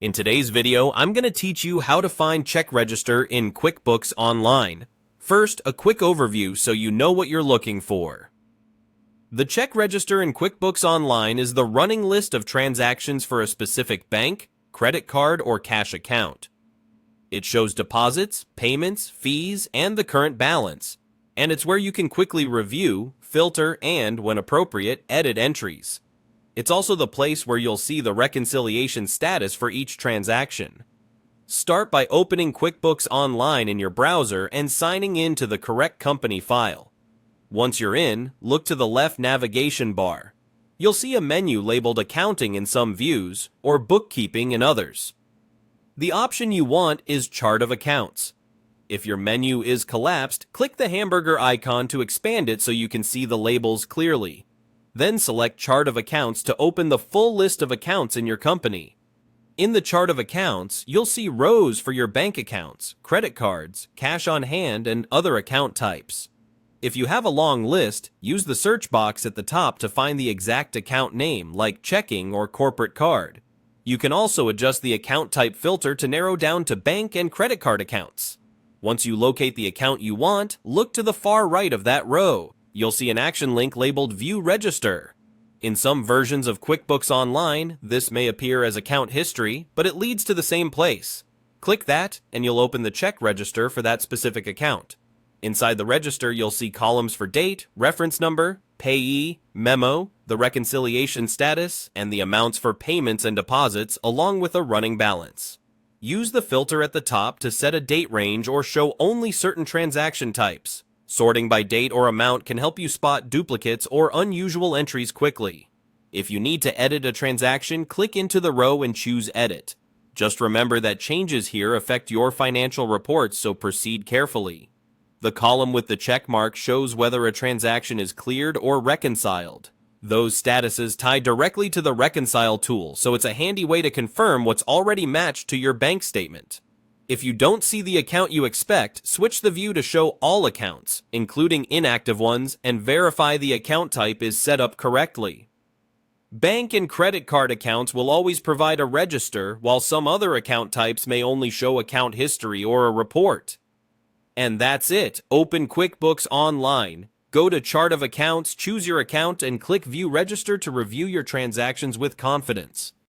In today's video, I'm going to teach you how to find check register in QuickBooks Online. First, a quick overview so you know what you're looking for. The check register in QuickBooks Online is the running list of transactions for a specific bank, credit card, or cash account. It shows deposits, payments, fees, and the current balance, and it's where you can quickly review, filter, and, when appropriate, edit entries. It's also the place where you'll see the reconciliation status for each transaction. Start by opening QuickBooks Online in your browser and signing in to the correct company file. Once you're in, look to the left navigation bar. You'll see a menu labeled Accounting in some views or Bookkeeping in others. The option you want is Chart of Accounts. If your menu is collapsed, click the hamburger icon to expand it so you can see the labels clearly. Then select Chart of Accounts to open the full list of accounts in your company. In the Chart of Accounts, you'll see rows for your bank accounts, credit cards, cash on hand, and other account types. If you have a long list, use the search box at the top to find the exact account name, like checking or corporate card. You can also adjust the account type filter to narrow down to bank and credit card accounts. Once you locate the account you want, look to the far right of that row. You'll see an action link labeled View Register. In some versions of QuickBooks Online, this may appear as account history, but it leads to the same place. Click that, and you'll open the check register for that specific account. Inside the register, you'll see columns for date, reference number, payee, memo, the reconciliation status, and the amounts for payments and deposits, along with a running balance. Use the filter at the top to set a date range or show only certain transaction types. Sorting by date or amount can help you spot duplicates or unusual entries quickly. If you need to edit a transaction, click into the row and choose Edit. Just remember that changes here affect your financial reports, so proceed carefully. The column with the check mark shows whether a transaction is cleared or reconciled. Those statuses tie directly to the Reconcile tool, so it's a handy way to confirm what's already matched to your bank statement. If you don't see the account you expect, switch the view to show all accounts, including inactive ones, and verify the account type is set up correctly. Bank and credit card accounts will always provide a register, while some other account types may only show account history or a report. And that's it. Open QuickBooks Online. Go to Chart of Accounts, choose your account, and click View Register to review your transactions with confidence.